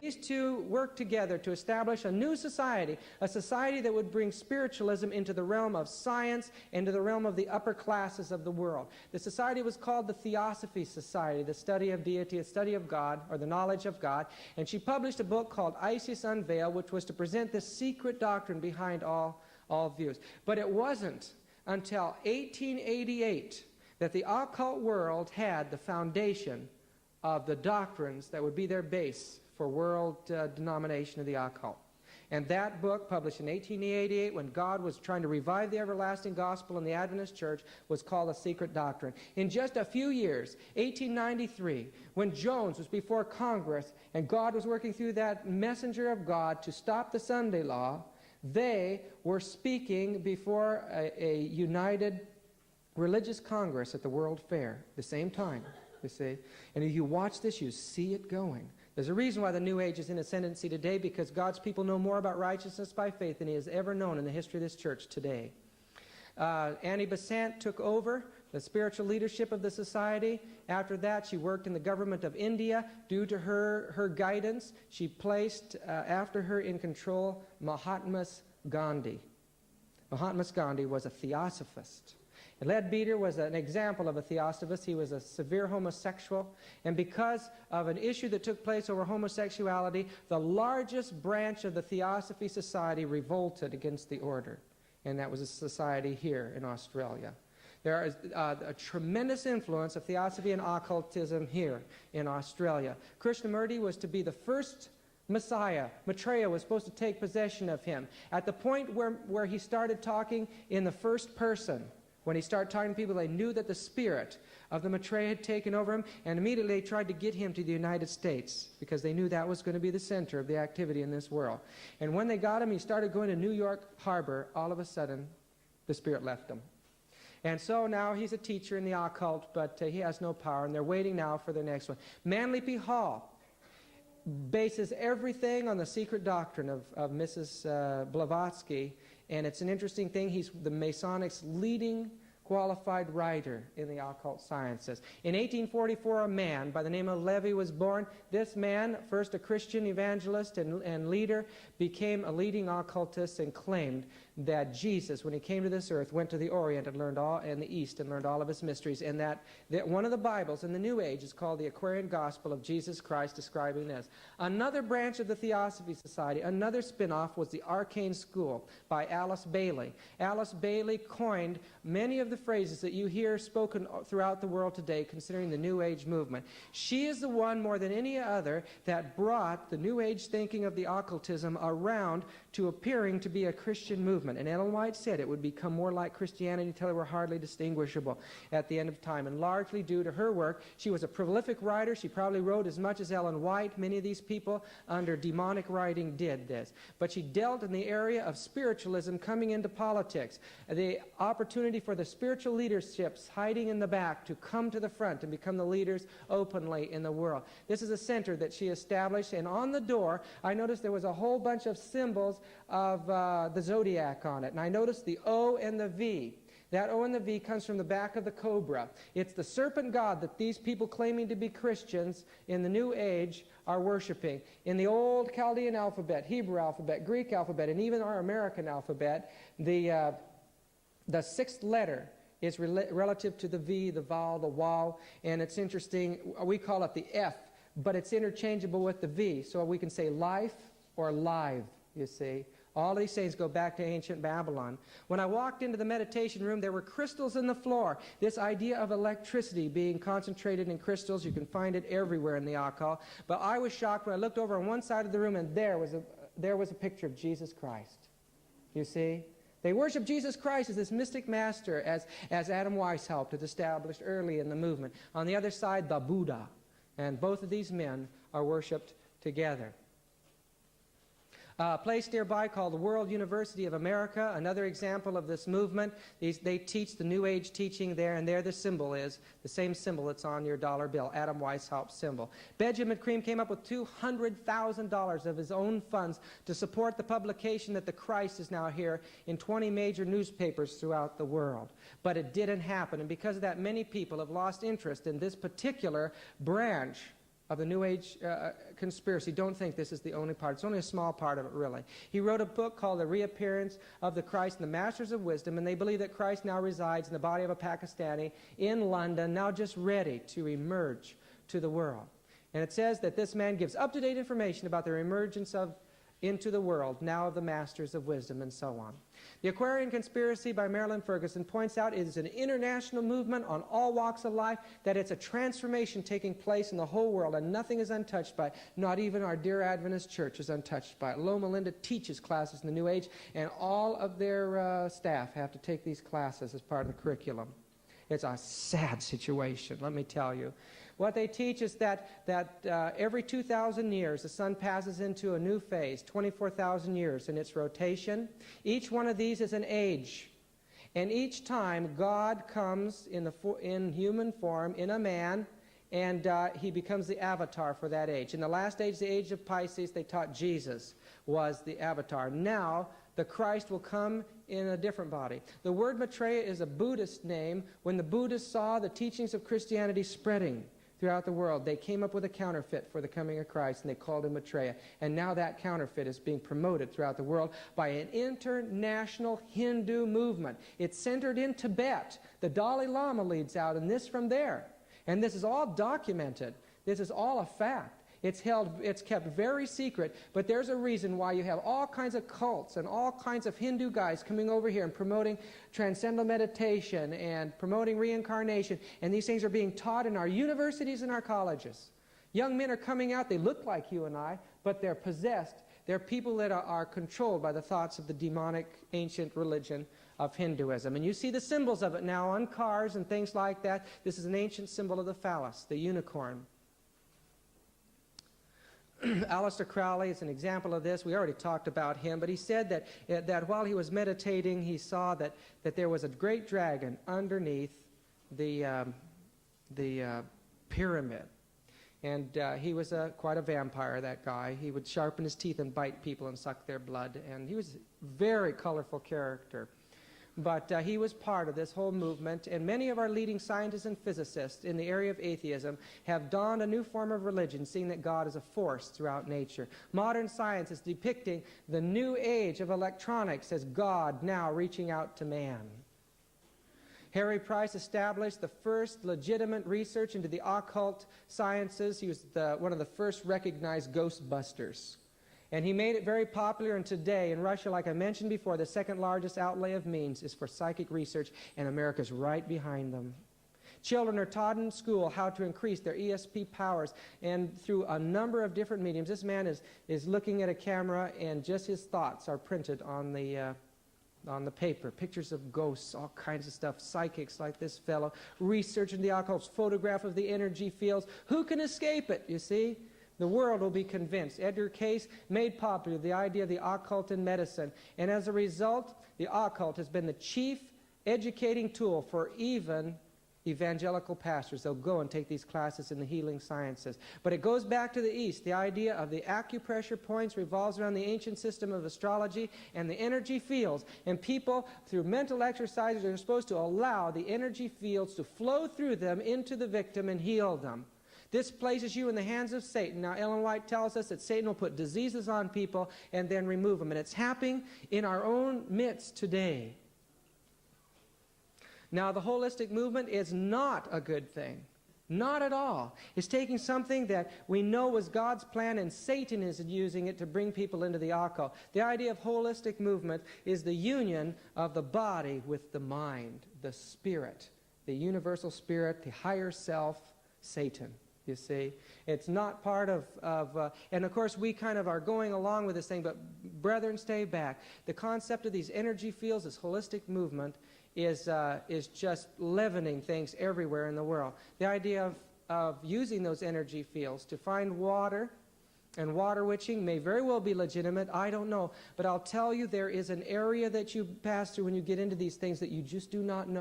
These two worked together to establish a new society, a society that would bring spiritualism into the realm of science, into the realm of the upper classes of the world. The society was called the Theosophy Society, the study of deity, a study of God, or the knowledge of God. And she published a book called Isis Unveiled, which was to present the secret doctrine behind all views. But it wasn't until 1888 that the occult world had the foundation of the doctrines that would be their base for world denomination of the occult. And that book, published in 1888, when God was trying to revive the everlasting gospel in the Adventist church, was called A Secret Doctrine. In just a few years, 1893, when Jones was before Congress and God was working through that messenger of God to stop the Sunday law, they were speaking before a united religious congress at the World Fair at the same time. You see? And if you watch this, you see it going. There's a reason why the New Age is in ascendancy today, because God's people know more about righteousness by faith than He has ever known in the history of this church today. Annie Besant took over the spiritual leadership of the society. After that, she worked in the government of India. Due to her guidance, she placed after her in control Mahatma Gandhi. Mahatma Gandhi was a theosophist. Leadbeater was an example of a theosophist. He was a severe homosexual, and because of an issue that took place over homosexuality, the largest branch of the Theosophy Society revolted against the order, and that was a society here in Australia. There is a tremendous influence of theosophy and occultism here in Australia. Krishnamurti was to be the first Messiah. Maitreya was supposed to take possession of him. At the point where he started talking in the first person, when he started talking to people, they knew that the spirit of the Maitreya had taken over him, and immediately they tried to get him to the United States because they knew that was going to be the center of the activity in this world. And when they got him, he started going to New York Harbor. All of a sudden, the spirit left him. And so now he's a teacher in the occult, but he has no power, and they're waiting now for the next one. Manly P. Hall bases everything on the secret doctrine of Mrs. Blavatsky, and it's an interesting thing. He's the Masonics' leading qualified writer in the occult sciences. In 1844, a man by the name of Levy was born. This man, first a Christian evangelist and leader, became a leading occultist and claimed that Jesus, when he came to this earth, went to the Orient and learned all, and the East, and learned all of his mysteries, and that one of the Bibles in the New Age is called the Aquarian Gospel of Jesus Christ, describing this. Another branch of the Theosophy Society, another spin-off, was the Arcane School by Alice Bailey. Alice Bailey coined many of the phrases that you hear spoken throughout the world today considering the New Age movement. She is the one more than any other that brought the New Age thinking of the occultism around to appearing to be a Christian movement. And Ellen White said it would become more like Christianity until they were hardly distinguishable at the end of time. And largely due to her work, she was a prolific writer. She probably wrote as much as Ellen White. Many of these people under demonic writing did this. But she dealt in the area of spiritualism coming into politics. The opportunity for the spiritual leaderships hiding in the back to come to the front and become the leaders openly in the world. This is a center that she established, and on the door I noticed there was a whole bunch of symbols of the zodiac on it, and I noticed the O and the V. That O and the V comes from the back of the cobra. It's the serpent god that these people claiming to be Christians in the New Age are worshiping. In the old Chaldean alphabet, Hebrew alphabet, Greek alphabet, and even our American alphabet, the sixth letter is relative to the V, the vowel, the waw, and it's interesting. We call it the F, but it's interchangeable with the V, so we can say life or live, you see. All these things go back to ancient Babylon. When I walked into the meditation room, there were crystals in the floor. This idea of electricity being concentrated in crystals, you can find it everywhere in the occult. But I was shocked when I looked over on one side of the room, and there was a picture of Jesus Christ. You see? They worship Jesus Christ as this mystic master, as Adam Weishaupt had established early in the movement. On the other side, the Buddha. And both of these men are worshipped together. A place nearby called the World University of America, another example of this movement. They teach the New Age teaching there, and there the symbol is the same symbol that's on your dollar bill, Adam Weishaupt's symbol. Benjamin Creme came up with $200,000 of his own funds to support the publication that the Christ is now here in 20 major newspapers throughout the world. But it didn't happen, and because of that, many people have lost interest in this particular branch of the New Age conspiracy don't think this is the only part. It's only a small part of it, really. He wrote a book called The Reappearance of the Christ and the Masters of Wisdom, and they believe that Christ now resides in the body of a Pakistani in London, now just ready to emerge to the world. And it says that this man gives up-to-date information about their emergence into the world, now of the Masters of Wisdom, and so on. The Aquarian Conspiracy by Marilyn Ferguson points out it is an international movement on all walks of life, that it's a transformation taking place in the whole world, and nothing is untouched by it. Not even our dear Adventist Church is untouched by it. Loma Linda teaches classes in the New Age, and all of their staff have to take these classes as part of the curriculum. It's a sad situation, let me tell you. What they teach is that every 2,000 years, the sun passes into a new phase, 24,000 years in its rotation. Each one of these is an age. And each time, God comes in human form, in a man, and he becomes the avatar for that age. In the last age, the age of Pisces, they taught Jesus was the avatar. Now, the Christ will come in a different body. The word Maitreya is a Buddhist name. When the Buddhists saw the teachings of Christianity spreading throughout the world, they came up with a counterfeit for the coming of Christ, and they called him Maitreya. And now that counterfeit is being promoted throughout the world by an international Hindu movement. It's centered in Tibet. The Dalai Lama leads out, and this from there. And this is all documented. This is all a fact. It's kept very secret, but there's a reason why you have all kinds of cults and all kinds of Hindu guys coming over here and promoting transcendental meditation and promoting reincarnation, and these things are being taught in our universities and our colleges. Young men are coming out, they look like you and I, but they're possessed. They're people that are controlled by the thoughts of the demonic ancient religion of Hinduism. And you see the symbols of it now on cars and things like that. This is an ancient symbol of the phallus, the unicorn. Aleister Crowley is an example of this. We already talked about him, but he said that while he was meditating, he saw that there was a great dragon underneath the pyramid. And he was quite a vampire, that guy. He would sharpen his teeth and bite people and suck their blood. And he was a very colorful character. But he was part of this whole movement, and many of our leading scientists and physicists in the area of atheism have donned a new form of religion, seeing that God is a force throughout nature. Modern science is depicting the new age of electronics as God now reaching out to man. Harry Price established the first legitimate research into the occult sciences. He was one of the first recognized ghostbusters. And he made it very popular, and today in Russia, like I mentioned before, the second largest outlay of means is for psychic research, and America's right behind them. Children are taught in school how to increase their ESP powers, and through a number of different mediums. This man is looking at a camera, and just his thoughts are printed on the paper. Pictures of ghosts, all kinds of stuff, psychics like this fellow, research in the occult, photograph of the energy fields. Who can escape it, you see? The world will be convinced. Edgar Cayce made popular the idea of the occult in medicine, and as a result, the occult has been the chief educating tool for even evangelical pastors. They'll go and take these classes in the healing sciences. But it goes back to the East. The idea of the acupressure points revolves around the ancient system of astrology and the energy fields. And people, through mental exercises, are supposed to allow the energy fields to flow through them into the victim and heal them. This places you in the hands of Satan. Now, Ellen White tells us that Satan will put diseases on people and then remove them. And it's happening in our own midst today. Now, the holistic movement is not a good thing. Not at all. It's taking something that we know was God's plan, and Satan is using it to bring people into the occult. The idea of holistic movement is the union of the body with the mind, the spirit, the universal spirit, the higher self, Satan. You see, it's not part of and of course we kind of are going along with this thing, but brethren, stay back. The concept of these energy fields, this holistic movement, is just leavening things everywhere in the world. The idea of using those energy fields to find water, and water witching may very well be legitimate, I don't know, but I'll tell you there is an area that you pass through when you get into these things that you just do not know.